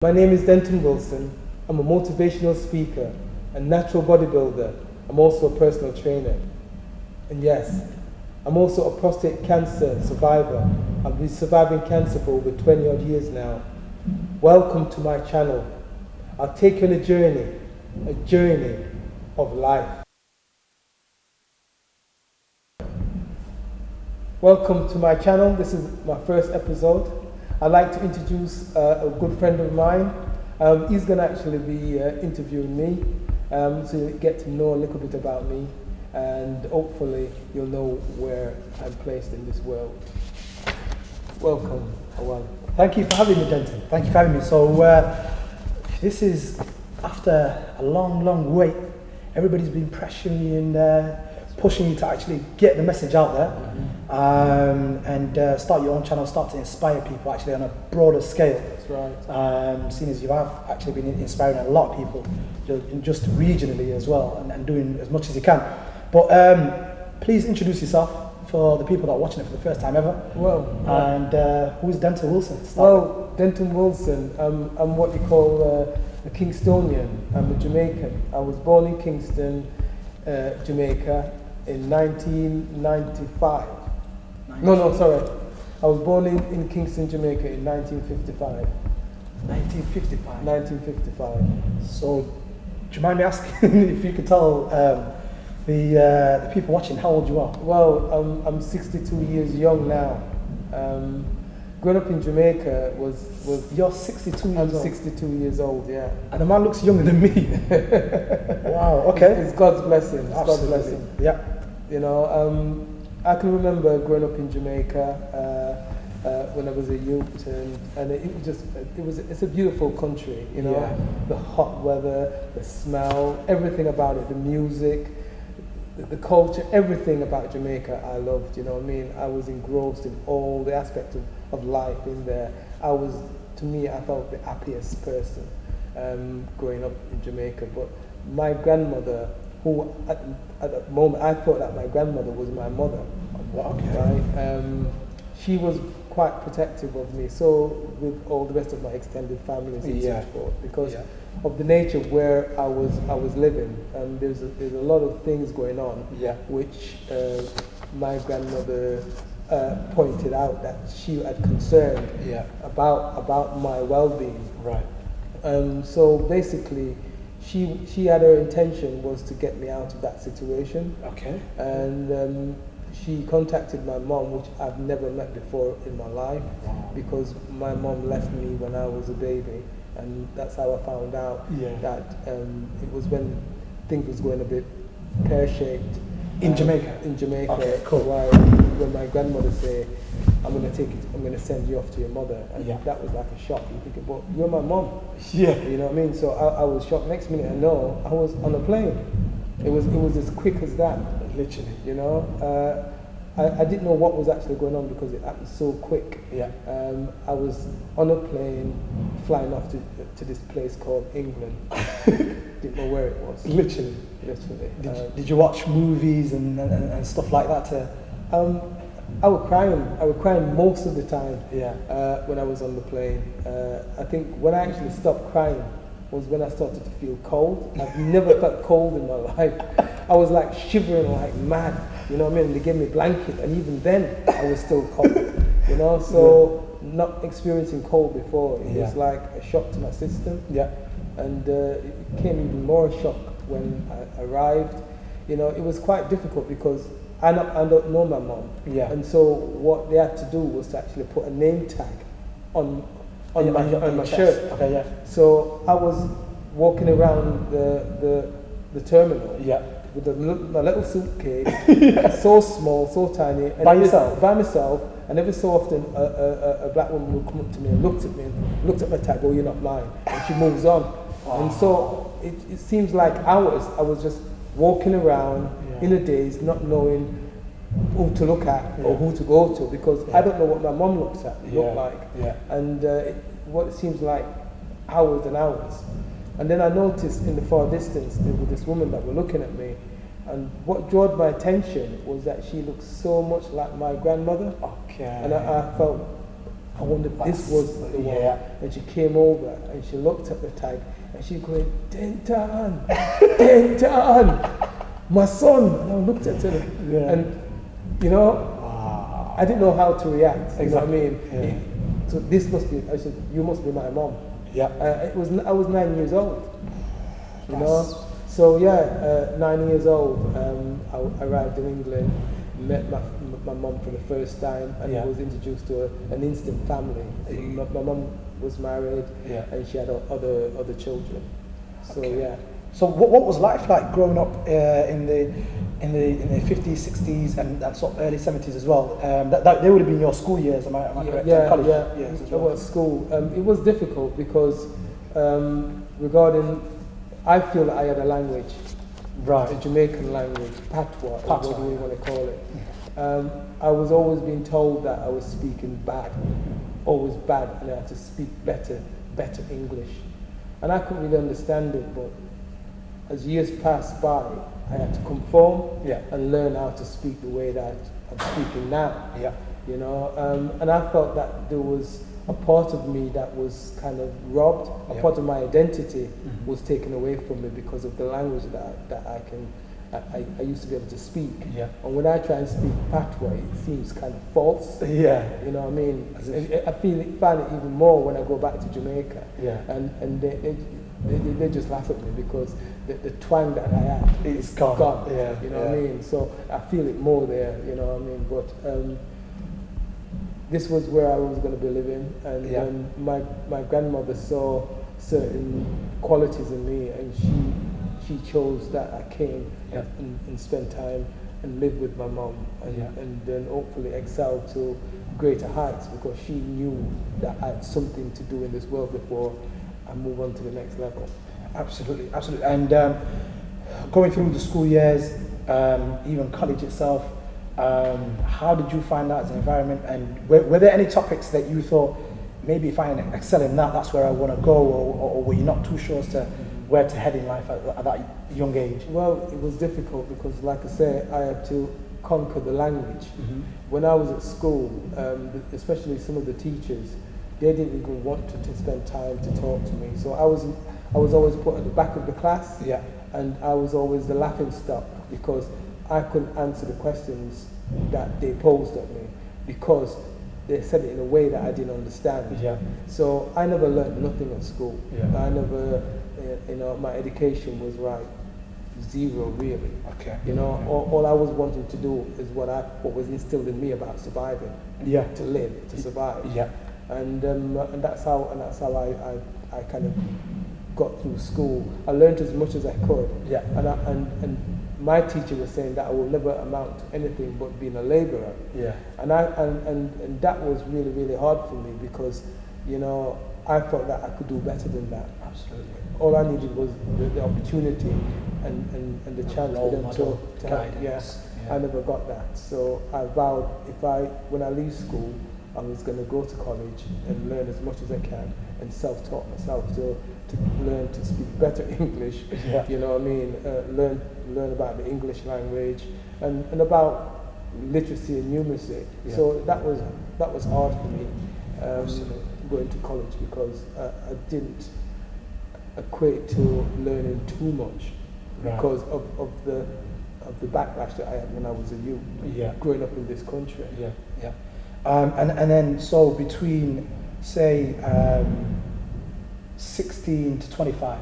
My name is Denton Wilson. I'm a motivational speaker, a natural bodybuilder. I'm also a personal trainer. And yes, I'm also a prostate cancer survivor. I've been surviving cancer for over 20 odd years now. Welcome to my channel. I'll take you on a journey of life. Welcome to my channel. This is my first episode. I'd like to introduce a good friend of mine. He's going to actually be interviewing me, so you get to know a little bit about me, and hopefully you'll know where I'm placed in this world. Welcome, Awan. Thank you for having me, Denton. Thank you for having me. So this is after a long wait. Everybody's been pressuring me and pushing you to actually get the message out there, and start your own channel, start to inspire people actually on a broader scale. That's right. Seeing as you have actually been inspiring a lot of people, just regionally as well, and doing as much as you can. But please introduce yourself for the people that are watching it for the first time ever. And who is Denton Wilson? Denton Wilson, I'm what you call a Kingstonian. I'm a Jamaican. I was born in Kingston, Jamaica in 1995. No, sorry. I was born in Kingston, Jamaica in 1955. 1955. 1955. So, do you mind me asking if you could tell the people watching how old you are? Well, I'm 62 years young now. Growing up in Jamaica was You're 62 years old? I'm 62 years old, yeah. And the man looks younger than me. Wow, okay. It's God's blessing. It's Absolutely. God's blessing. Yeah. You know, I can remember growing up in Jamaica when I was a youth, and it's a beautiful country, you know. Yeah. The hot weather, the smell, everything about it, the music, the culture, everything about Jamaica I loved, you know what I mean? I was engrossed in all the aspects of life in there. To me, I felt the happiest person growing up in Jamaica. But my grandmother, who at the moment I thought that my grandmother was my mother, Okay. right? She was quite protective of me, so with all the rest of my extended families and so forth, because of the nature of where I was living. There's a lot of things going on, which my grandmother pointed out that she had concerned about my well-being. Right. So basically, she had her intention was to get me out of that situation. Okay. And she contacted my mom, which I've never met before in my life, because my mom left me when I was a baby, and that's how I found out that it was when things was going a bit pear-shaped. In Jamaica? In Jamaica. Okay, cool. When my grandmother said, I'm going to send you off to your mother. And that was like a shock. You think, but you're my mom. Yeah. You know what I mean? So I was shocked. Next minute I know, I was on a plane. It was as quick as that. Literally. You know? I didn't know what was actually going on because it happened so quick. Yeah. I was on a plane flying off to this place called England. Didn't know where it was. Literally. Did you watch movies and stuff like that? I was crying most of the time. When I was on the plane. I think when I actually stopped crying was when I started to feel cold. I've never felt cold in my life. I was like shivering like mad. You know what I mean? They gave me a blanket, and even then I was still cold. You know, so not experiencing cold before, it was like a shock to my system. And it became even more shock when I arrived. You know, it was quite difficult because I don't know my mom. And so what they had to do was to actually put a name tag on my shirt. Okay, So I was walking around the terminal with my little suitcase, so small, so tiny. And By yourself? By myself. And every so often a black woman would come up to me and looked at my tag, oh, you're not mine. And she moves on. And so it seems like hours I was just walking around in a daze, not knowing who to look at or who to go to, because I don't know what my mom looked like. And what it seems like hours and hours. And then I noticed in the far distance there was this woman that was looking at me, and what drew my attention was that she looked so much like my grandmother. Okay. And I felt I wonder if this was the one. And she came over and she looked at the tag and she going, Denton, Denton, my son. And I looked at her and, you know, I didn't know how to react. You know what I mean? Yeah. So this must be, I said, you must be my mom. Yeah. I was 9 years old. You know? So yeah, 9 years old, I arrived in England, met my mom for the first time, and was introduced to an instant family. My mom was married, and she had other children. So So what was life like growing up in the 50s, 60s, and sort of early 70s as well? That they would have been your school years, am I correct? College years as well. It was school. It was difficult because regarding, I feel that I had a language, a Jamaican language, patois, or what do we want to call it. I was always being told that I was speaking bad, always bad, and I had to speak better English. And I couldn't really understand it, but as years passed by, I had to conform and learn how to speak the way that I'm speaking now. You know, and I felt that there was a part of me that was kind of robbed, a part of my identity was taken away from me because of the language that I used to be able to speak. And when I try and speak patois, it seems kind of false. You know what I mean? I find it even more when I go back to Jamaica. And they just laugh at me because the twang that I had is gone. You know what I mean? So I feel it more there, you know what I mean? But this was where I was going to be living, and when my grandmother saw certain qualities in me, and she chose that I came and spent time and lived with my mom, and then hopefully excelled to greater heights, because she knew that I had something to do in this world before I move on to the next level. Absolutely. And going through the school years, even college itself, how did you find that as an environment, and were there any topics that you thought, maybe if I excel in that, that's where I want to go, or were you not too sure as to where to head in life at that young age? Well, it was difficult because, like I say, I had to conquer the language. When I was at school, especially some of the teachers, they didn't even want to spend time to talk to me. So I was always put at the back of the class, and I was always the laughing stock because I couldn't answer the questions that they posed at me because they said it in a way that I didn't understand. So I never learned nothing at school. I never, you know, my education was zero really. You know, all I was wanting to do is what was instilled in me about surviving. To live, to survive. And that's how I kind of got through school. I learned as much as I could. And my teacher was saying that I will never amount to anything but being a labourer. And that was really, really hard for me because, you know, I felt that I could do better than that. Absolutely. All I needed was the opportunity and the chance for them to guidance. I never got that. So I vowed when I leave school, I was going to go to college and learn as much as I can and self-taught myself to learn to speak better English. You know what I mean? Learn about the English language and about literacy and numeracy. So that was hard for me going to college because I didn't equate to learning too much because of the backlash that I had when I was a youth growing up in this country. And then so between say 16 to 25,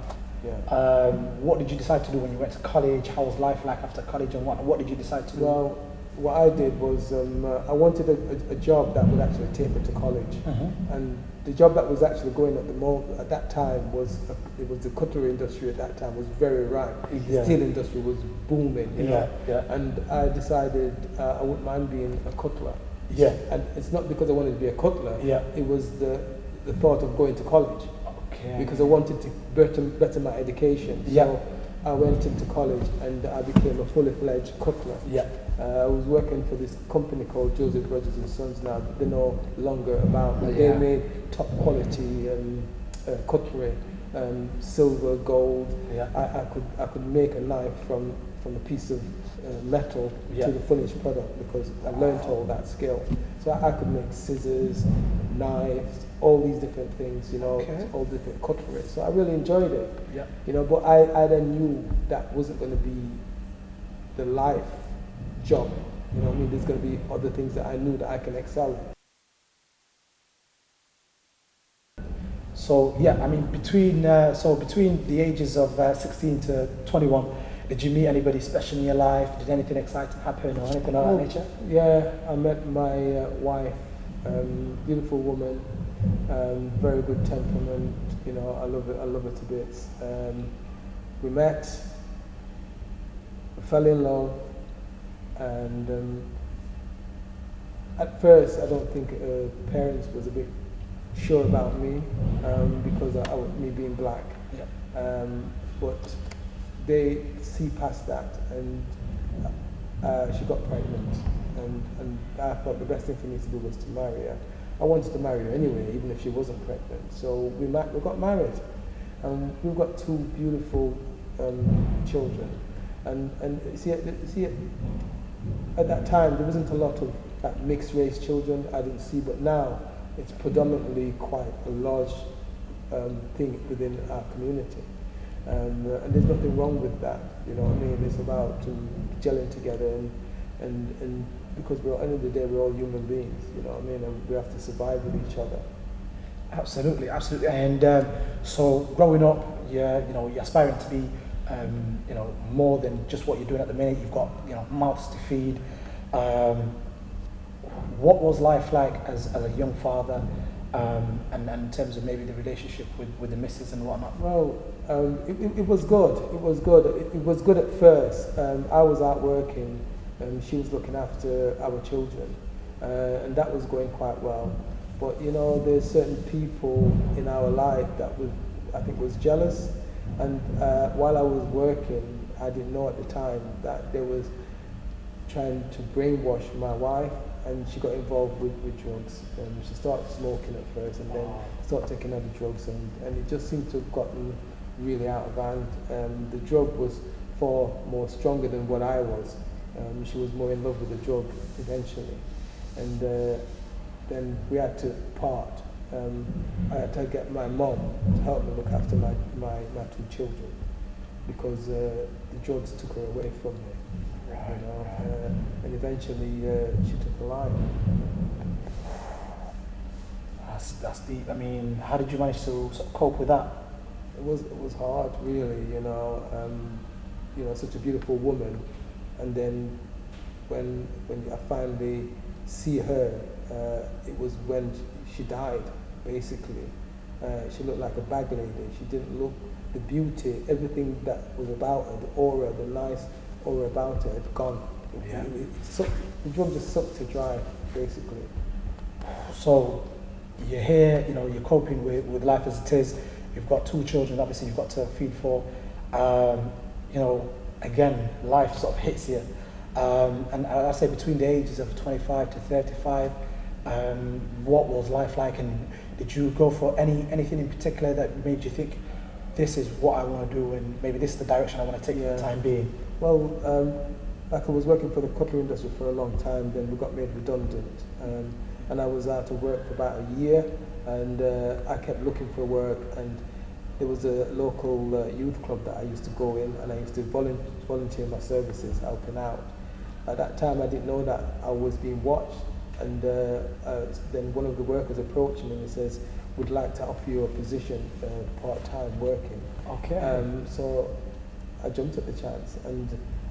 what did you decide to do when you went to college? How was life like after college, and what did you decide to do? Well, what I did was I wanted a job that would actually take me to college, and the job that was actually going at that time was the cutlery industry at that time was very ripe. The steel industry was booming, you know. And I decided I wouldn't mind being a cutler. And it's not because I wanted to be a cutler. It was the thought of going to college. Because I wanted to better my education. So I went into college and I became a fully fledged cutler. I was working for this company called Joseph Rogers and Sons now. They're no longer about, but they made top quality cutlery, silver, gold. I could make a knife from a piece of metal to the finished product because I learned all that skill. So I could make scissors, knives, all these different things, you know, Okay. all different cutlery. So I really enjoyed it. Yeah. You know, but I then knew that wasn't going to be the life job. You know what I mean? There's going to be other things that I knew that I can excel in. So yeah, I mean between between the ages of 16 to 21, did you meet anybody special in your life? Did anything exciting happen or anything of that nature? Yeah, I met my wife, beautiful woman, very good temperament. You know, I love her to bits. We met, fell in love, and at first I don't think parents was a bit sure about me because of me being black. Yeah. But they see past that, and she got pregnant, and I thought the best thing for me to do was to marry her. I wanted to marry her anyway, even if she wasn't pregnant. So we got married, and we've got two beautiful children. And see, at that time there wasn't a lot of mixed race children. I didn't see, but now it's predominantly quite a large thing within our community. And there's nothing wrong with that, you know what I mean? It's about gelling together and because at the end of the day we're all human beings, you know what I mean? And we have to survive with each other. Absolutely, absolutely. And so growing up, you're aspiring to be more than just what you're doing at the minute. You've got mouths to feed. What was life like as a young father, and in terms of maybe the relationship with the missus and whatnot? Well, it was good. It was good. It was good at first. I was out working, and she was looking after our children, and that was going quite well. But you know, there's certain people in our life that I think was jealous, and while I was working, I didn't know at the time that they was trying to brainwash my wife, and she got involved with drugs. She started smoking at first, and then started taking other drugs, and it just seemed to have gotten really out of hand. The drug was far more stronger than what I was. She was more in love with the drug eventually, and then we had to part. I had to get my mom to help me look after my two children because the drugs took her away from me. You know, and eventually she took her life. That's deep. I mean, how did you manage to sort of cope with that? It was hard, really. You know, such a beautiful woman, and then when I finally see her, it was when she died. Basically, she looked like a bag lady. She didn't look the beauty, everything that was about her, the aura, the nice aura about her had gone. Yeah. The drug just sucked her dry, basically. So you're here, you're coping with life as it is. You've got two children, obviously you've got to feed for. Again, life sort of hits you. And I say between the ages of 25 to 35, what was life like, and did you go for anything in particular that made you think, this is what I want to do, and maybe this is the direction I want to take for the time being? Well, like I was working for the cutlery industry for a long time, then we got made redundant, and I was out of work for about a year, and I kept looking for work, and there was a local youth club that I used to go in, and I used to volunteer my services, helping out. At that time, I didn't know that I was being watched, and then one of the workers approached me and he says, "Would like to offer you a position, part-time working." Okay. So I jumped at the chance, and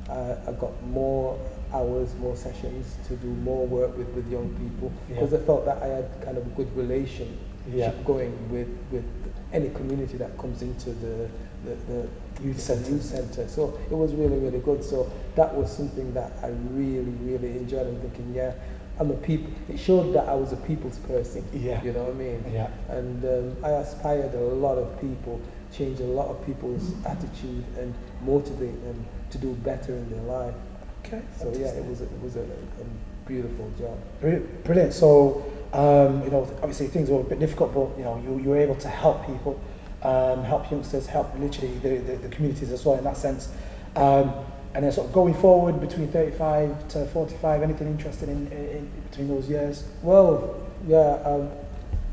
I got more hours, more sessions to do more work with young people, because I felt that I had kind of a good relationship going with any community that comes into the youth center. So it was really, really good. So that was something that I really, really enjoyed. I'm thinking, it showed that I was a people's person. Yeah. You know what I mean? Yeah. And I aspired a lot of people, change a lot of people's attitude, and motivate them to do better in their life. Okay. So it was a beautiful job. Brilliant. So obviously things were a bit difficult, but you were able to help people, help youngsters, help literally the communities as well in that sense. And then sort of going forward between 35 to 45, anything interesting in between those years? Well,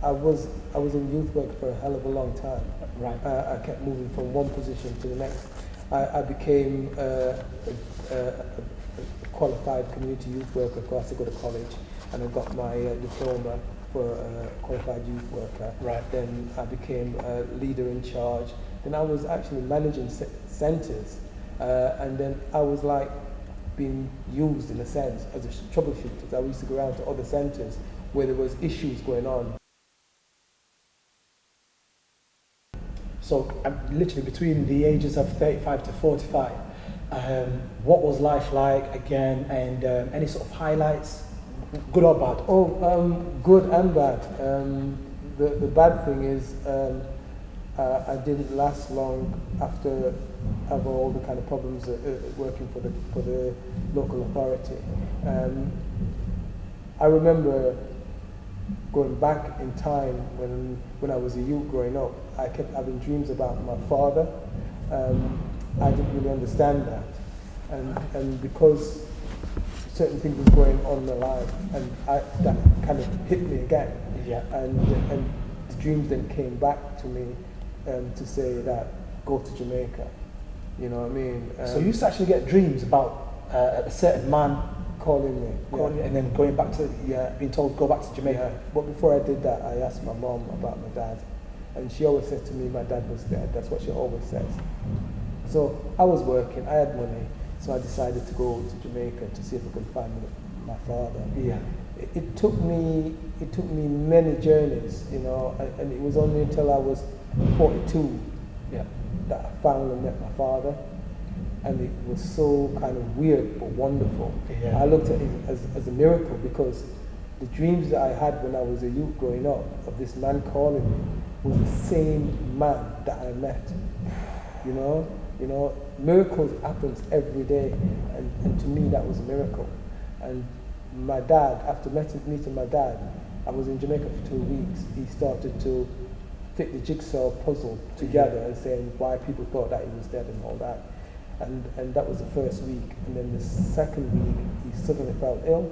I was in youth work for a hell of a long time. Right. I kept moving from one position to the next. I became a qualified community youth worker. Of course, I go to college, and I got my diploma for qualified youth worker. Right. Then I became a leader in charge. Then I was actually managing centres, and then I was like being used in a sense as a troubleshooter. I used to go around to other centres where there was issues going on. So literally between the ages of 35 to 45, what was life like again, and any sort of highlights, good or bad? Good and bad. The bad thing is I didn't last long after having all the kind of problems working for the local authority. I remember going back in time when I was a youth growing up, I kept having dreams about my father. I didn't really understand that, and because certain things was going on in my life, and that kind of hit me again. Yeah. And the dreams then came back to me to say that go to Jamaica. You know what I mean? So you used to actually get dreams about a certain man calling me, and then going back to being told go back to Jamaica. Yeah. But before I did that, I asked my mom about my dad, and she always said to me, my dad was dead. That's what she always says. So I was working, I had money, so I decided to go to Jamaica to see if I could find my father. Yeah. It took me many journeys, you know, and it was only until I was 42 that I finally met my father. And it was so kind of weird but wonderful. Yeah. I looked at it as a miracle, because the dreams that I had when I was a youth growing up of this man calling me was the same man that I met. You know, miracles happens every day, and to me that was a miracle. And my dad, after meeting my dad, I was in Jamaica for 2 weeks. He started to fit the jigsaw puzzle together and saying why people thought that he was dead and all that. And that was the first week. And then the second week, he suddenly felt ill,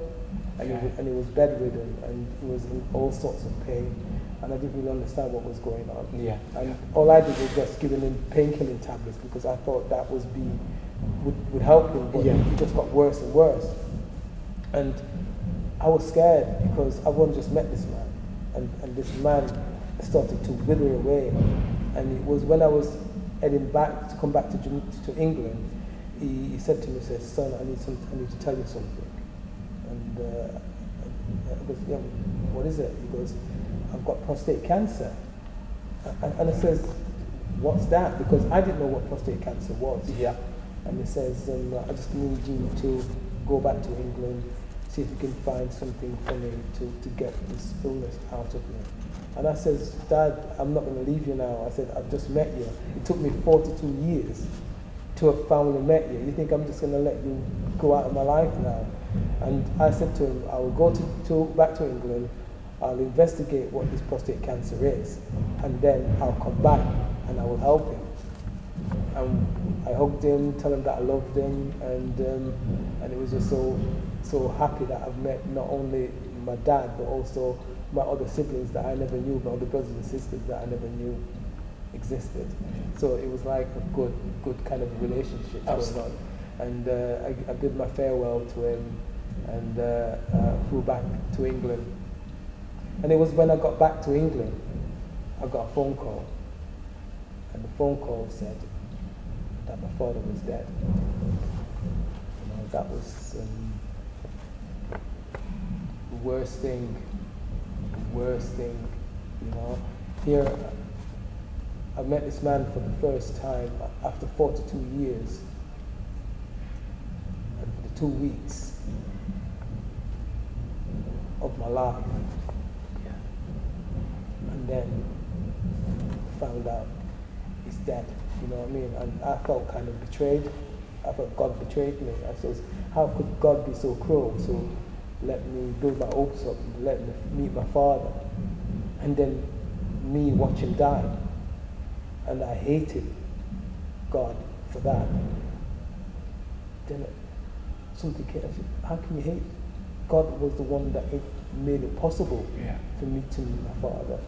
and he was bedridden, and he was in all sorts of pain. And I didn't really understand what was going on. Yeah. And all I did was just giving him painkilling tablets, because I thought that would help him, but it just got worse and worse. And I was scared, because I've only just met this man, and this man started to wither away. And it was when I was heading back to come back to England, he said to me, he said, son, I need to tell you something. And I goes, yeah, what is it? He goes, I've got prostate cancer. And I says, what's that? Because I didn't know what prostate cancer was. Yeah. And he says, I just need you to go back to England, see if you can find something for me to get this illness out of me. And I says, Dad, I'm not going to leave you now. I said, I've just met you. It took me 42 years to have finally met you. You think I'm just going to let you go out of my life now? And I said to him, I will go back to England, I'll investigate what this prostate cancer is, and then I'll come back and I will help him. And I hugged him, tell him that I loved him, and it was just so happy that I've met not only my dad, but also my other siblings that I never knew, my other brothers and sisters that I never knew existed. So it was like a good kind of relationship going on. And I did my farewell to him, and flew back to England. And it was when I got back to England, I got a phone call. And the phone call said that my father was dead. You know, that was the worst thing, you know. Here, I met this man for the first time after 42 years. And for the 2 weeks of my life. And then found out he's dead, you know what I mean? And I felt kind of betrayed. I felt God betrayed me. I said, how could God be so cruel to let me build my hopes up, and let me meet my father, and then me watch him die? And I hated God for that. Then something came, I said, how can you hate? God was the one that made it possible for me to meet my father.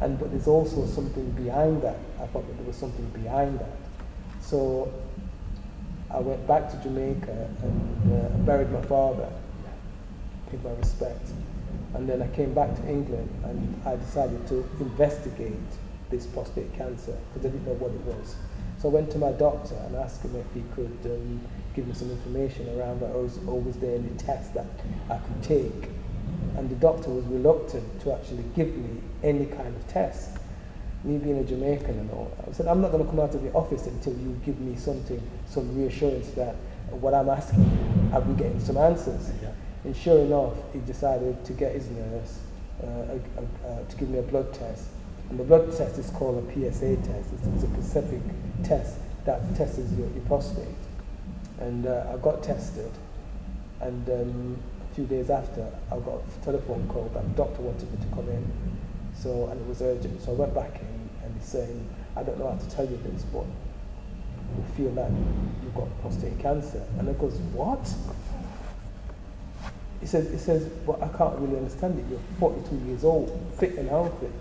But there's also something behind that. I thought that there was something behind that. So I went back to Jamaica and buried my father, paid my respect. And then I came back to England and I decided to investigate this prostate cancer because I didn't know what it was. So I went to my doctor and asked him if he could give me some information around that, or was there any test that I could take. And the doctor was reluctant to actually give me any kind of test. Me being a Jamaican and all, I said, I'm not going to come out of the office until you give me something, some reassurance that what I'm asking, I'll be getting some answers. Yeah. And sure enough, he decided to get his nurse to give me a blood test. And the blood test is called a PSA test. It's a specific test that tests your prostate. And I got tested. And a few days after, I got a telephone call that the doctor wanted me to come in. So, and it was urgent. So I went back in and he's saying, I don't know how to tell you this, but we feel that you've got prostate cancer. And I goes, what? He says, well, I can't really understand it. You're 42 years old, fit and healthy.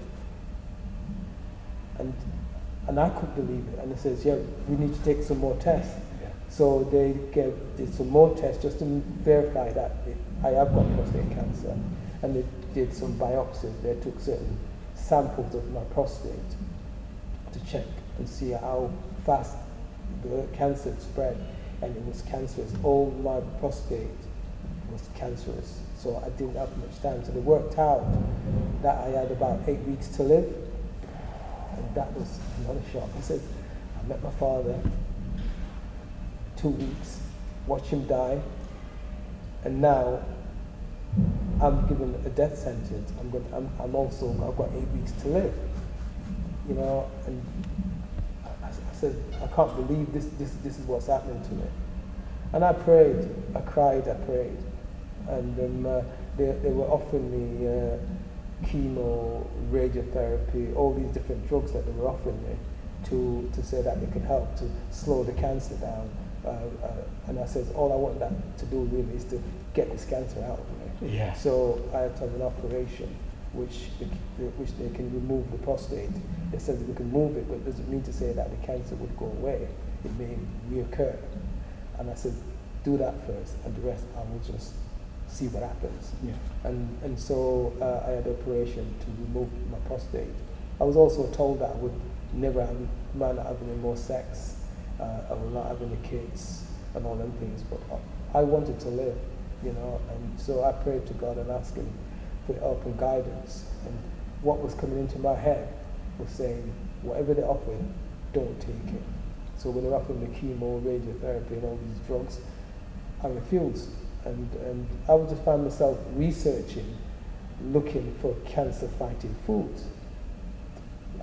And I couldn't believe it. And he says, yeah, we need to take some more tests. Yeah. So they did some more tests just to verify that I have got prostate cancer. And they did some biopsies. They took certain samples of my prostate to check and see how fast the cancer spread. And it was cancerous. All my prostate was cancerous, so I didn't have much time. So they worked out that I had about 8 weeks to live, and that was another shock. I said, I met my father, 2 weeks, watched him die, and now I'm given a death sentence. I've got 8 weeks to live, you know. And I said, I can't believe this is what's happening to me. And I prayed, I cried, I prayed. And they were offering me chemo, radiotherapy, all these different drugs that they were offering me to say that they could help to slow the cancer down. And I said, all I want that to do really is to get this cancer out of me. Yeah. So I had to have an operation which they can remove the prostate. They said that we can move it, but it doesn't mean to say that the cancer would go away. It may reoccur. And I said, do that first, and the rest I will just see what happens. Yeah. And so I had an operation to remove my prostate. I was also told that I would never might not have any more sex, I will not have any kids, and all them things. But I wanted to live, you know. And so I prayed to God and asked Him for help and guidance. And what was coming into my head was saying, whatever they offer, don't take it. So when they're offering the chemo, radiotherapy, and all these drugs, I refused. And I would just find myself researching, looking for cancer-fighting foods.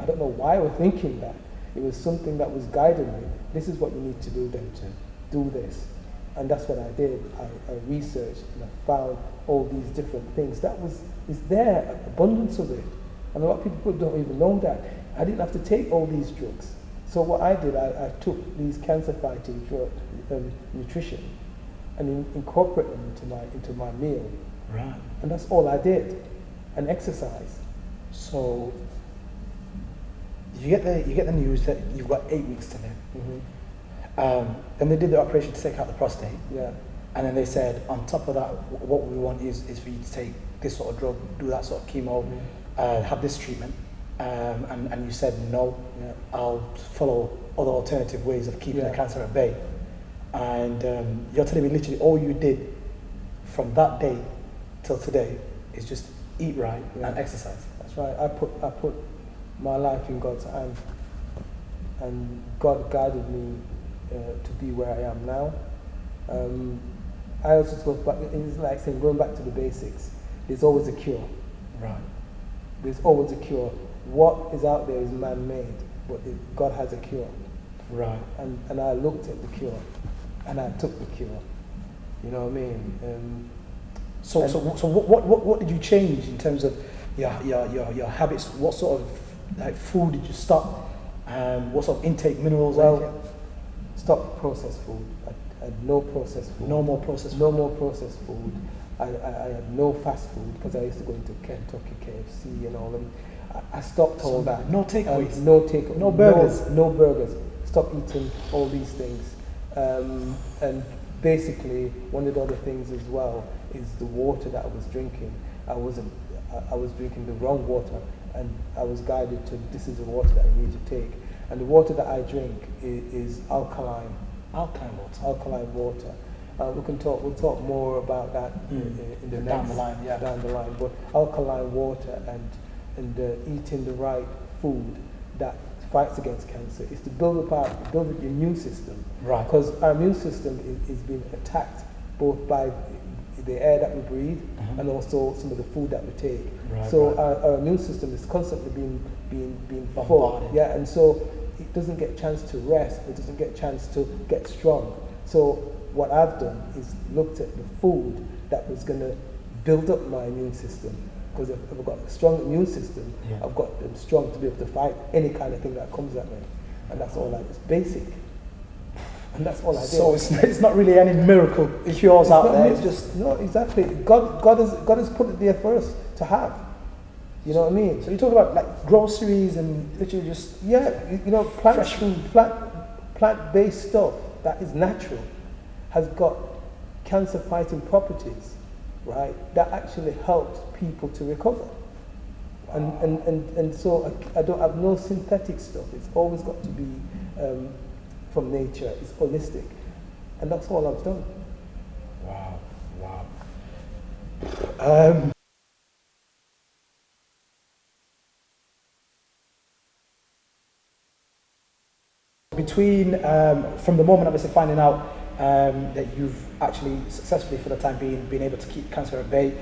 I don't know why I was thinking that. It was something that was guiding me. This is what you need to do, Denton. Do this. And that's what I did. I researched and I found all these different things. It's there, abundance of it. And a lot of people don't even know that. I didn't have to take all these drugs. So what I did, I took these cancer-fighting drugs, nutrition, and incorporate them into my meal. Right. And that's all I did. And exercise. So you get the news that you've got 8 weeks to live. Mm-hmm. Then they did the operation to take out the prostate. Yeah. And then they said, on top of that, what we want is for you to take this sort of drug, do that sort of chemo, have this treatment. And you said, no, I'll follow other alternative ways of keeping the cancer at bay. And you're telling me literally all you did from that day till today is just eat right and exercise. That's right. I put my life in God's hand, and God guided me to be where I am now. I also go back. It's like saying going back to the basics. There's always a cure. Right. There's always a cure. What is out there is man-made, but God has a cure. Right. And I looked at the cure, and I took the cure. You know what I mean? So what did you change in terms of your habits? What sort of food did you stop? What sort of intake minerals? Well, stop processed food. I had no processed food. No more processed food. No more processed food. I had no fast food because I used to go into Kentucky, KFC and all, and I stopped all that. No takeaways? No burgers? No burgers. Stop eating all these things. And basically, one of the other things as well is the water that I was drinking. I was drinking the wrong water, and I was guided to, this is the water that you need to take. And the water that I drink is alkaline. Alkaline water. We'll talk more about that in the next down the line. But alkaline water and eating the right food that fights against cancer is to build up your immune system. Right. Because our immune system is being attacked both by the air that we breathe and also some of the food that we take. Right, so right. Our immune system is constantly being bombarded. full. Yeah, and so it doesn't get a chance to rest. It doesn't get a chance to get strong. So what I've done is looked at the food that was going to build up my immune system. Because if I've got a strong immune system, I've got them strong to be able to fight any kind of thing that comes at me. And that's all it's basic. And that's all I did. So it's not really any miracle cures out there. It's just no, exactly. God has put it there for us to have. You know what I mean? So you talk about like groceries and literally just fresh food, plant-based stuff that is natural has got cancer-fighting properties, right? That actually helps people to recover. And so I don't have no synthetic stuff. It's always got to be from nature. It's holistic, and that's all I've done. Wow. Between from the moment obviously finding out that you've actually successfully for the time being been able to keep cancer at bay,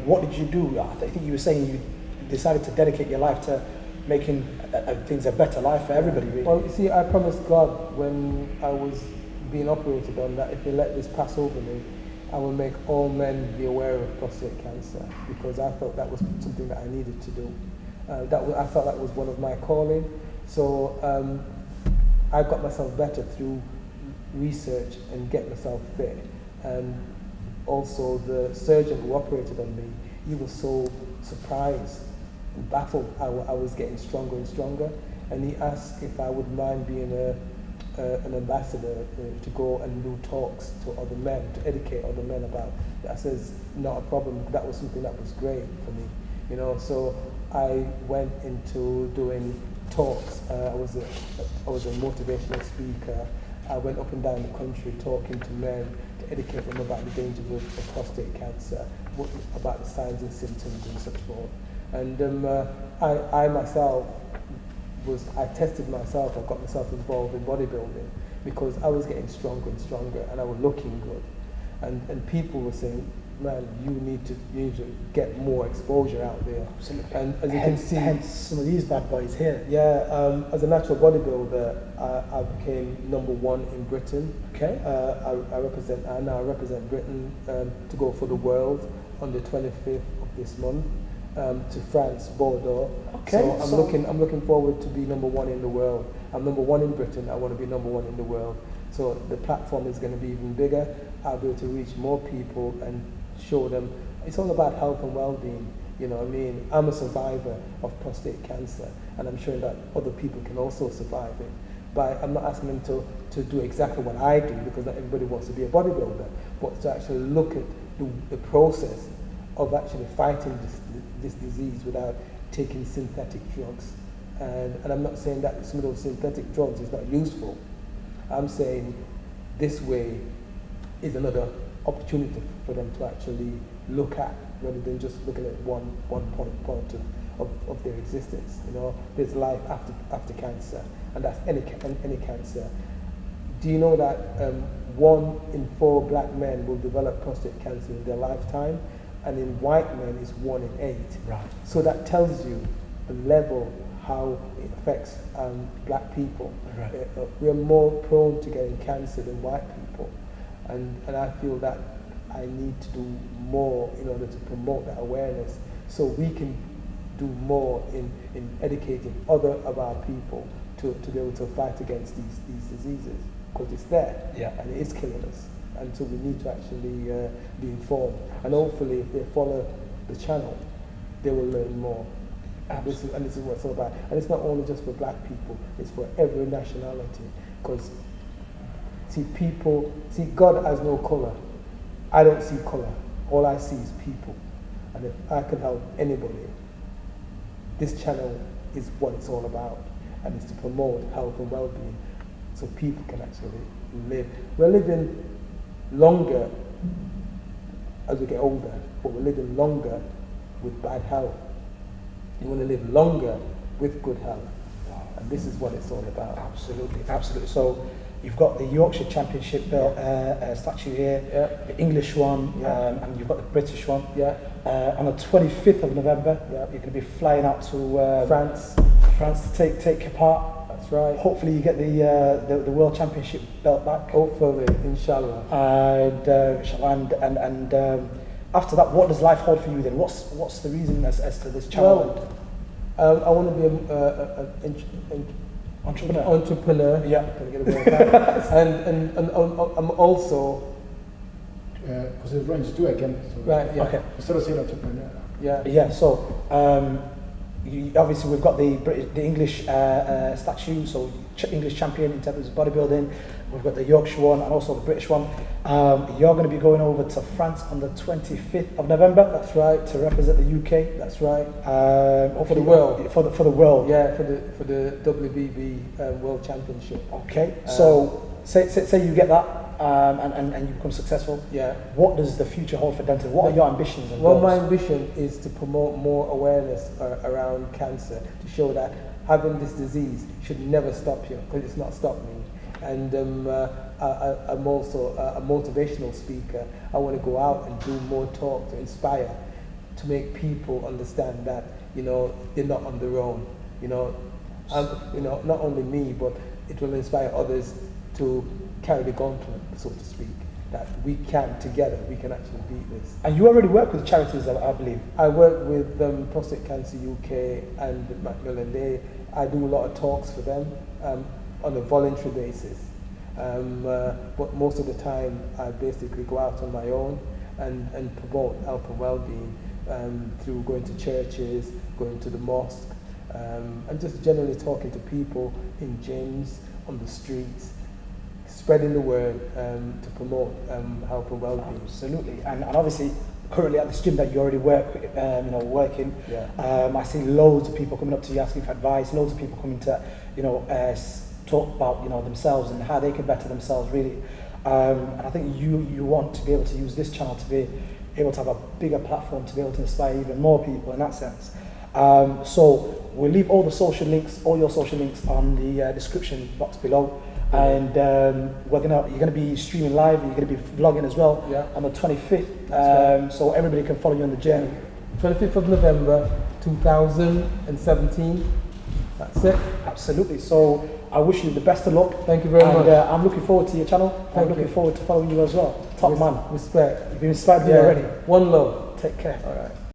what did you do? I think you were saying you decided to dedicate your life to making things a better life for everybody, really. Well, you see, I promised God when I was being operated on that if He let this pass over me, I will make all men be aware of prostate cancer, because I felt that was something that I needed to do. I felt that was one of my calling. So I got myself better through research and get myself fit. And also the surgeon who operated on me, he was so surprised and baffled how I was getting stronger and stronger. And he asked if I would mind being an ambassador to go and do talks to other men, to educate other men about it. I says, not a problem. That was something that was great for me, So I went into doing talks. I was a motivational speaker. I went up and down the country talking to men to educate them about the dangers of prostate cancer, about the signs and symptoms and such forth. And I myself I tested myself. I got myself involved in bodybuilding because I was getting stronger and stronger, and I was looking good. And people were saying, man, you need to get more exposure out there. Absolutely. And as you can see, hence some of these bad boys here. Yeah, as a natural bodybuilder, I became #1 in Britain. Okay. I now represent Britain to go for the world on the 25th of this month to France, Bordeaux. Okay. So I'm looking forward to be #1 in the world. I'm #1 in Britain. I want to be #1 in the world. So the platform is going to be even bigger. I'll be able to reach more people and show them it's all about health and well-being. You know what I mean? I'm a survivor of prostate cancer, and I'm sure that other people can also survive it. But I'm not asking them to do exactly what I do, because not everybody wants to be a bodybuilder, but to actually look at the process of actually fighting this disease without taking synthetic drugs. And I'm not saying that some of those synthetic drugs is not useful. I'm saying this way is another opportunity for them to actually look at, rather than just looking at one point of their existence. There's life after cancer, and that's any cancer. Do you know that 1 in 4 black men will develop prostate cancer in their lifetime, and in white men is 1 in 8? Right. So that tells you the level how it affects black people. Right. We are more prone to getting cancer than white people, and I feel that I need to do more in order to promote that awareness, so we can do more in educating other of our people to be able to fight against these diseases, because it's there, yeah, and it is killing us, and so we need to actually be informed. And hopefully, if they follow the channel, they will learn more. And this is what it's all about. And it's not only just for black people; it's for every nationality. Because see, God has no color. I don't see color. All I see is people. And if I can help anybody, this channel is what it's all about, and it's to promote health and well-being, so people can actually live. We're living longer as we get older, but we're living longer with bad health. You want to live longer with good health, and this is what it's all about. Absolutely, absolutely. So you've got the Yorkshire Championship belt statue here, the English one, and you've got the British one. On the 25th of November, you're going to be flying out to France to take part. That's right. Hopefully you get the World Championship belt back. Hopefully, inshallah. And after that, what does life hold for you then? What's the reason as to this challenge? Well, I want to be an entrepreneur. Yeah. Can I get a word back? and I'm also because it runs too again. So right. Yeah. Okay. Instead of saying entrepreneur. Yeah. So obviously we've got the English statue, so English champion in terms of bodybuilding. We've got the Yorkshire one and also the British one. You're going to be going over to France on the 25th of November. That's right. To represent the UK. That's right. For the world. For the world. Yeah, for the WBB World Championship. Okay. So say you get that and you become successful. Yeah. What does the future hold for Denton? What are your ambitions and goals? goals? My ambition is to promote more awareness around cancer, to show that having this disease should never stop you, because it's not stopped me. And I'm also a motivational speaker. I want to go out and do more talk to inspire, to make people understand that they're not on their own. Not only me, but it will inspire others to carry the gauntlet, so to speak. That we can actually beat this. And you already work with charities, I believe. I work with Prostate Cancer UK and Macmillan Day. I do a lot of talks for them on a voluntary basis. But most of the time I basically go out on my own and promote health and well-being through going to churches, going to the mosque, and just generally talking to people in gyms, on the streets, spreading the word to promote health and well-being. Absolutely, and obviously currently at this gym that you already work, working, I see loads of people coming up to you asking for advice, loads of people coming to, talk about, themselves and how they can better themselves really. And I think you want to be able to use this channel to be able to have a bigger platform to be able to inspire even more people in that sense. So we'll leave all your social links on the description box below. And you're gonna be streaming live. You're gonna be vlogging as well on the 25th. So everybody can follow you on the journey. 25th of November, 2017. That's it. Absolutely. So I wish you the best of luck. Thank you very much. I'm looking forward to your channel. I'm looking forward to following you as well. Top man. Respect. You've been inspired me already. One love. Take care. All right.